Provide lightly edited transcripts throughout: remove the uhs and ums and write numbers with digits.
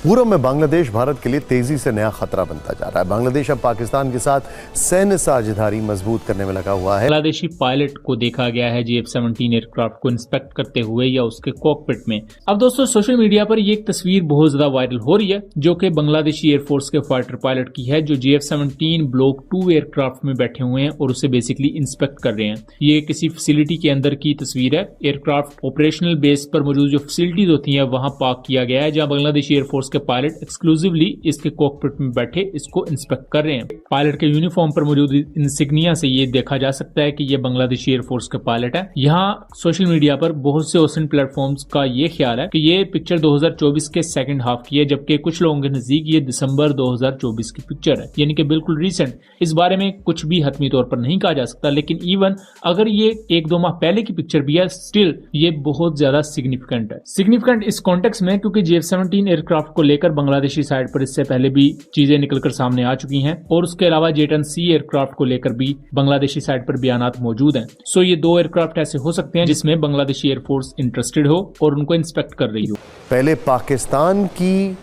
पूर्व में बांग्लादेश भारत के लिए तेजी से नया खतरा बनता जा रहा है। बांग्लादेश अब पाकिस्तान के साथ सैन्य साझेदारी मजबूत करने में लगा हुआ है। बांग्लादेशी पायलट को देखा गया है JF-17 एयरक्राफ्ट को इंस्पेक्ट करते हुए या उसके कॉकपिट में। अब दोस्तों सोशल मीडिया पर ये एक तस्वीर बहुत ज्यादा वायरल हो रही है जो कि बांग्लादेशी एयरफोर्स के फाइटर पायलट की है, जो JF-17 ब्लॉक 2 एयरक्राफ्ट में बैठे हुए हैं और उसे बेसिकली इंस्पेक्ट कर रहे हैं। ये किसी फैसिलिटी के अंदर की तस्वीर है। एयरक्राफ्ट ऑपरेशनल बेस पर मौजूद जो फैसिलिटीज होती है वहां पार्क किया गया है, जहां बांग्लादेशी एयरफोर्स के पायलट एक्सक्लूसिवली इसके कॉकपिट में बैठे इसको इंस्पेक्ट कर रहे हैं। पायलट के यूनिफॉर्म पर मौजूद इंसिग्निया से ये देखा जा सकता है कि ये बांग्लादेशी एयरफोर्स के पायलट है। यहाँ सोशल मीडिया पर बहुत से ओशन प्लेटफॉर्म्स का ये ख्याल है कि ये पिक्चर 2024 के सेकंड हाफ की है, जबकि कुछ लोगों के नजदीक ये दिसंबर 2024 की पिक्चर है, यानी कि बिल्कुल रिसेंट। इस बारे में कुछ भी हतमी तौर पर नहीं कहा जा सकता, लेकिन इवन अगर ये 1-2 माह पहले की पिक्चर भी है, स्टिल ये बहुत ज्यादा सिग्निफिकेंट है। सिग्निफिकेंट इस कॉन्टेक्स्ट में क्योंकि JF-17 एयरक्राफ्ट को लेकर बांग्लादेशी साइड पर इससे पहले भी चीजें निकलकर सामने आ चुकी हैं और उसके अलावा J-10C एयरक्राफ्ट को लेकर भी बांग्लादेशी साइड पर बयानात मौजूद हैं। सो ये 2 एयरक्राफ्ट ऐसे हो सकते हैं जिसमें बांग्लादेशी एयरफोर्स इंटरेस्टेड हो और उनको इंस्पेक्ट कर रही हो। पहले पाकिस्तान की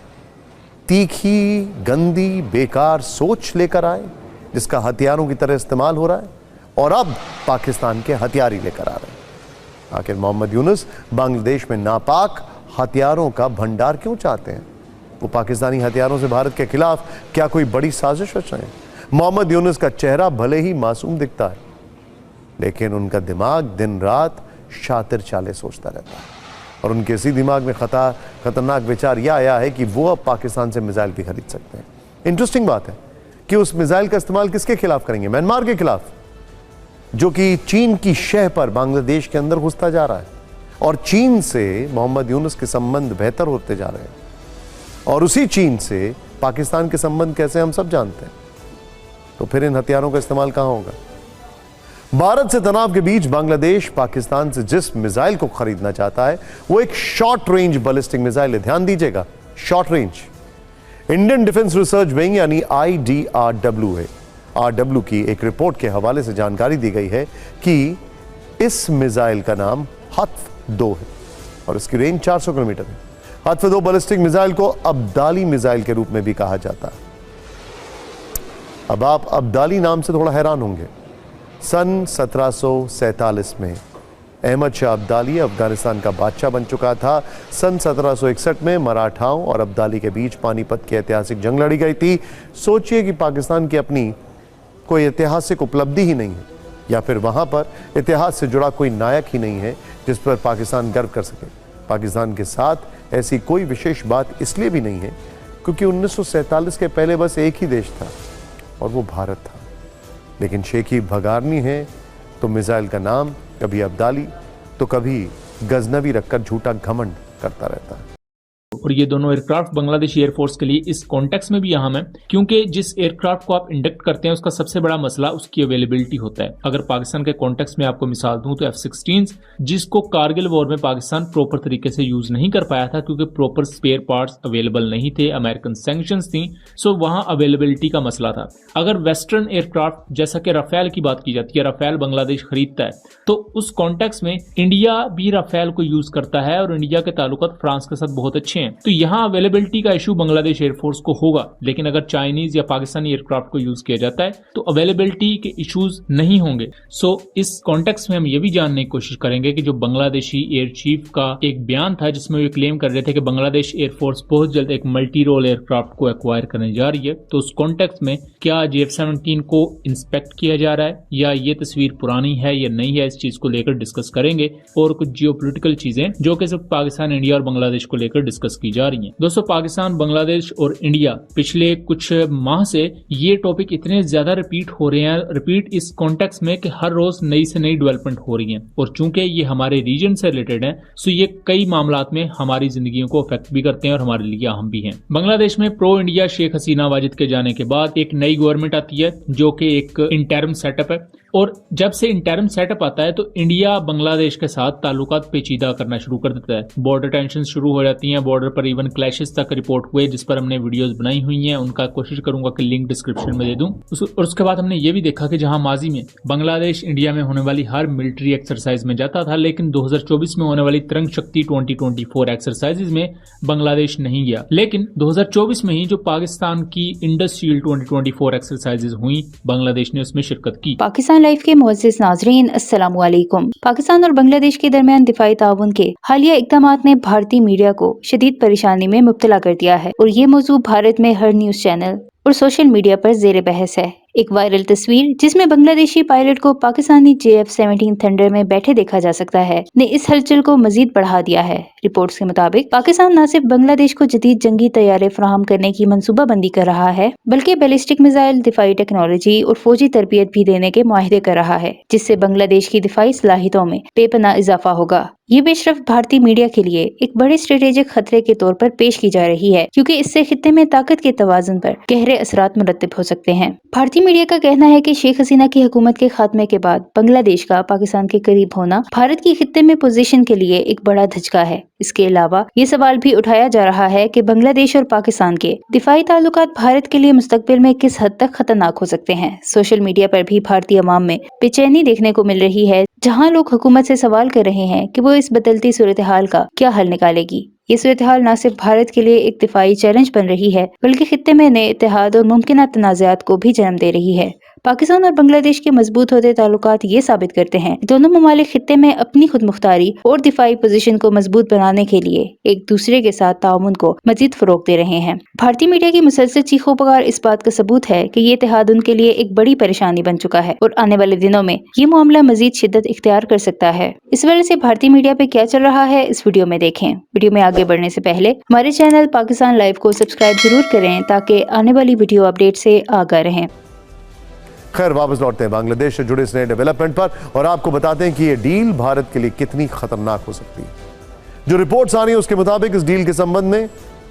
तीखी, गंदी, बेकार सोच लेकर आए जिसका हथियारों की तरह इस्तेमाल हो रहा है, और अब पाकिस्तान के हथियार ही लेकर आ रहे हैं। आखिर मोहम्मद यूनुस बांग्लादेश में नापाक हथियारों का भंडार क्यों चाहते हैं? वो पाकिस्तानी हथियारों से भारत के खिलाफ क्या कोई बड़ी साजिश रच रहे हैं? मोहम्मद यूनुस का चेहरा भले ही मासूम दिखता है, लेकिन उनका दिमाग दिन रात शातिर चाले सोचता रहता है, और उनके इसी दिमाग में खतरनाक विचार यह आया है कि वो अब पाकिस्तान से मिसाइल भी खरीद सकते हैं। इंटरेस्टिंग बात है कि उस मिसाइल का इस्तेमाल किसके खिलाफ करेंगे? म्यांमार के खिलाफ, जो कि चीन की शह पर बांग्लादेश के अंदर घुसता जा रहा है, और चीन से मोहम्मद यूनुस के संबंध बेहतर होते जा रहे हैं, और उसी चीन से पाकिस्तान के संबंध कैसे हम सब जानते हैं। तो फिर इन हथियारों का इस्तेमाल कहां होगा? भारत से तनाव के बीच बांग्लादेश पाकिस्तान से जिस मिसाइल को खरीदना चाहता है वो एक शॉर्ट रेंज बैलिस्टिक मिसाइल है। ध्यान दीजिएगा, short range. Indian defence research wing यानी IDRW है। RW की एक रिपोर्ट के हवाले से जानकारी दी गई है कि इस मिसाइल का नाम हत्फ-2 है और इसकी रेंज 400 किलोमीटर है। हत्फ-2 बैलिस्टिक मिसाइल को अब्दाली मिसाइल के रूप में भी कहा जाता है। अब आप अब्दाली नाम से थोड़ा हैरान होंगे। सन 1747 में अहमद शाह अब्दाली अफगानिस्तान का बादशाह बन चुका था। सन 1761 में मराठाओं और अब्दाली के बीच पानीपत की ऐतिहासिक जंग लड़ी गई थी। सोचिए कि पाकिस्तान की अपनी कोई ऐतिहासिक उपलब्धि ही नहीं है, या फिर वहां पर इतिहास से जुड़ा कोई नायक ही नहीं है जिस पर पाकिस्तान गर्व कर सके। पाकिस्तान के साथ ऐसी कोई विशेष बात इसलिए भी नहीं है क्योंकि 1947 के पहले बस एक ही देश था और वो भारत था। लेकिन शेखी भगारनी है तो मिसाइल का नाम कभी अब्दाली तो कभी गजनवी रखकर झूठा घमंड करता रहता है। और ये दोनों एयरक्राफ्ट बांग्लादेशी एयरफोर्स के लिए इस कॉन्टेक्स्ट में भी अहम है, क्योंकि जिस एयरक्राफ्ट को आप इंडक्ट करते हैं उसका सबसे बड़ा मसला उसकी अवेलेबिलिटी होता है। अगर पाकिस्तान के कॉन्टेक्स्ट में आपको मिसाल दूं तो F-16 जिसको कारगिल वॉर में पाकिस्तान प्रॉपर तरीके से यूज नहीं कर पाया था क्योंकि प्रॉपर स्पेयर पार्ट्स अवेलेबल नहीं थे, अमेरिकन सैंक्शंस थी, सो वहां अवेलेबिलिटी का मसला था। अगर वेस्टर्न एयरक्राफ्ट जैसा कि राफेल की बात की जाती है, राफेल बांग्लादेश खरीदता है, तो उस कॉन्टेक्स्ट में इंडिया भी राफेल को यूज करता है और इंडिया के ताल्लुकात फ्रांस के साथ बहुत अच्छे हैं। तो यहाँ अवेलेबिलिटी का इशू बांग्लादेश एयरफोर्स को होगा, लेकिन अगर चाइनीज या पाकिस्तानी एयरक्राफ्ट को यूज किया जाता है तो अवेलेबिलिटी के इश्यूज नहीं होंगे। सो इस कॉन्टेक्स्ट में हम ये भी जानने की कोशिश करेंगे कि जो बांग्लादेशी एयर चीफ का एक बयान था जिसमें वे क्लेम कर रहे थे कि बांग्लादेश एयरफोर्स बहुत जल्द एक मल्टी रोल एयरक्राफ्ट को एक्वायर करने जा रही है, तो उस कॉन्टेक्स्ट में क्या JF-17 को इंस्पेक्ट किया जा रहा है या ये तस्वीर पुरानी है या नहीं है, इस चीज को लेकर डिस्कस करेंगे। और कुछ जियोपॉलिटिकल चीजें जो कि सिर्फ पाकिस्तान, इंडिया और बांग्लादेश को लेकर डिस्कस की जा रही हैं। दोस्तों पाकिस्तान, बांग्लादेश और इंडिया पिछले कुछ माह से ये टॉपिक इतने ज्यादा रिपीट हो रहे हैं, रिपीट इस कॉन्टेक्स्ट में कि हर रोज नई से नई डेवलपमेंट हो रही है, और चूंकि ये हमारे रीजन से रिलेटेड है सो ये कई मामलात में हमारी जिंदगियों को अफेक्ट भी करते हैं और हमारे लिए अहम भी हैं। बांग्लादेश में प्रो इंडिया शेख हसीना वाजिद के जाने के बाद एक नई गवर्नमेंट आती है जो कि एक इंटरिम सेटअप है, और जब से इंटरम सेटअप आता है तो इंडिया बांग्लादेश के साथ ताल्लुकात पेचीदा करना शुरू कर देता है। बॉर्डर टेंशन शुरू हो जाती हैं, बॉर्डर पर इवन क्लैशेस तक रिपोर्ट हुए जिस पर हमने वीडियोस बनाई हुई हैं, उनका कोशिश करूंगा कि लिंक डिस्क्रिप्शन में दे दूं। और उसके बाद हमने ये भी देखा कि जहां माजी में बांग्लादेश इंडिया में होने वाली हर मिलिट्री एक्सरसाइज में जाता था, लेकिन 2024 में होने वाली तिरंग शक्ति 2024 एक्सरसाइजेज में बांग्लादेश नहीं गया। लेकिन 2024 में ही जो पाकिस्तान की इंडस शील्ड 2024 एक्सरसाइजेज हुई, बांग्लादेश ने उसमें शिरकत की। पाकिस्तान लाइव के मुअज़्ज़िज़ नाज़रीन, अस्सलामु अलैकुम। पाकिस्तान और बांग्लादेश के दरमियान दिफाई ताउन के हालिया इक़दामात ने भारतीय मीडिया को शदीद परेशानी में मुब्तला कर दिया है और ये मौजू भारत में हर न्यूज चैनल और सोशल मीडिया पर ज़ेर बहस है। एक वायरल तस्वीर जिसमें बांग्लादेशी पायलट को पाकिस्तानी JF-17 थंडर में बैठे देखा जा सकता है, ने इस हलचल को मजीद बढ़ा दिया है। रिपोर्ट्स के मुताबिक पाकिस्तान न सिर्फ बांग्लादेश को जदीद जंगी तैयारे फराहम करने की मंसूबाबंदी कर रहा है, बल्कि बैलिस्टिक मिसाइल, दिफाई टेक्नोलॉजी और फौजी तरबियत भी देने के मुआहदे कर रहा है, जिससे बांग्लादेश की दिफाई सलाहियतों में बेपनाह इजाफा होगा। ये पेशरफ्त भारतीय मीडिया के लिए एक बड़े स्ट्रेटेजिक खतरे के तौर पर पेश की जा रही है, क्योंकि इससे खित्ते में ताकत के तवाज़ुन पर गहरे असरात मुरतब हो सकते हैं। भारतीय मीडिया का कहना है कि शेख हसीना की हुकूमत के खात्मे के बाद बांग्लादेश का पाकिस्तान के करीब होना भारत की खित्ते में पोजीशन के लिए एक बड़ा धचका है। इसके अलावा ये सवाल भी उठाया जा रहा है कि बांग्लादेश और पाकिस्तान के दिफाई ताल्लुकात भारत के लिए मुस्तकबिल में किस हद तक खतरनाक हो सकते हैं। सोशल मीडिया पर भी भारतीय अवाम में बेचैनी देखने को मिल रही है, जहां लोग हुकूमत से सवाल कर रहे हैं कि वो इस बदलती सूरत हाल का क्या हल निकालेगी। ये सूरत हाल न सिर्फ भारत के लिए एक दिफाई चैलेंज बन रही है, बल्कि खित्ते में नए इत्तेहाद और मुमकिन तनाज़ात को भी जन्म दे रही है। पाकिस्तान और बांग्लादेश के मजबूत होते ताल्लुकात ये साबित करते हैं कि दोनों ममालिक खित्ते में अपनी खुद मुख्तारी और दिफाई पोजीशन को मजबूत बनाने के लिए एक दूसरे के साथ ताउन को मजीद फरोग दे रहे हैं। भारतीय मीडिया की मुसलसल चीखों पुकार इस बात का सबूत है कि ये इत्तेहाद उनके लिए एक बड़ी परेशानी बन चुका है और आने वाले दिनों में ये मामला मजीद शिद्दत इख्तियार कर सकता है। इस वजह से भारतीय मीडिया पे क्या चल रहा है, इस वीडियो में देखें। वीडियो में आगे बढ़ने से पहले हमारे चैनल पाकिस्तान लाइव को सब्सक्राइब जरूर करें ताकि आने वाली वीडियो अपडेट से आगाह रहें। खैर, वापस लौटते हैं बांग्लादेश से जुड़े इस नए डेवलपमेंट पर और आपको बताते हैं कि ये डील भारत के लिए कितनी खतरनाक हो सकती है। जो रिपोर्ट्स आ रही है उसके मुताबिक इस डील के संबंध में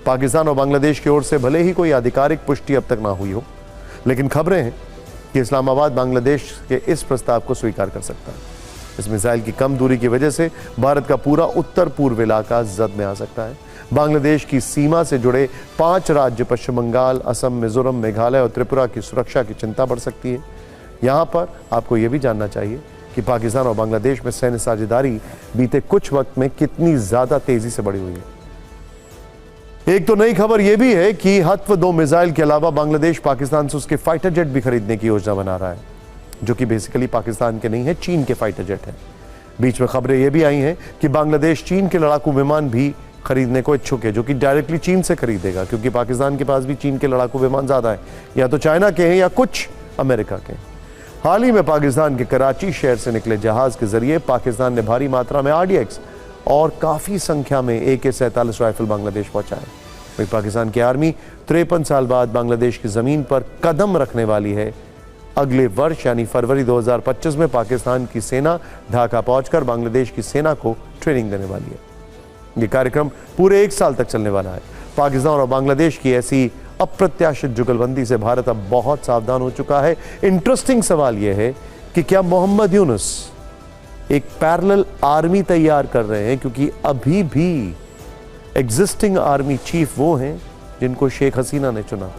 पाकिस्तान और बांग्लादेश की ओर से भले ही कोई आधिकारिक पुष्टि अब तक ना हुई हो, लेकिन खबरें हैं कि इस्लामाबाद बांग्लादेश के इस प्रस्ताव को स्वीकार कर सकता है। इस मिसाइल की कम दूरी की वजह से भारत का पूरा उत्तर पूर्व इलाका जद में आ सकता है। बांग्लादेश की सीमा से जुड़े 5 राज्य पश्चिम बंगाल, असम, मिजोरम, मेघालय और त्रिपुरा की सुरक्षा की चिंता बढ़ सकती है। यहाँ पर आपको यह भी जानना चाहिए कि पाकिस्तान और बांग्लादेश में सैन्य साझेदारी बीते कुछ वक्त में कितनी ज्यादा तेजी से बढ़ी हुई है। एक तो नई खबर यह भी है कि हत्व 2 मिसाइल के अलावा बांग्लादेश पाकिस्तान से उसके फाइटर जेट भी खरीदने की योजना बना रहा है, जो कि बेसिकली पाकिस्तान के नहीं है, चीन के फाइटर जेट है। बीच में खबरें यह भी आई हैं कि बांग्लादेश चीन के लड़ाकू विमान भी खरीदने को इच्छुक है, जो कि डायरेक्टली चीन से खरीदेगा, क्योंकि पाकिस्तान के पास भी चीन के लड़ाकू विमान ज्यादा है, या तो चाइना के हैं या कुछ अमेरिका के। हाल ही में पाकिस्तान के कराची शहर से निकले जहाज के जरिए पाकिस्तान ने भारी मात्रा में RDX और काफी संख्या में AK-47 राइफल बांग्लादेश पहुंचाए। वही पाकिस्तान की आर्मी 53 साल बाद बांग्लादेश की जमीन पर कदम रखने वाली है। अगले वर्ष यानी फरवरी 2025 में पाकिस्तान की सेना ढाका पहुंचकर बांग्लादेश की सेना को ट्रेनिंग देने वाली है। ये कार्यक्रम पूरे 1 साल तक चलने वाला है। पाकिस्तान और बांग्लादेश की ऐसी अप्रत्याशित जुगलबंदी से भारत अब बहुत सावधान हो चुका है। इंटरेस्टिंग सवाल यह है कि क्या मोहम्मद यूनुस एक पैरेलल आर्मी तैयार कर रहे हैं, क्योंकि अभी भी एग्जिस्टिंग आर्मी चीफ वो हैं जिनको शेख हसीना ने चुना।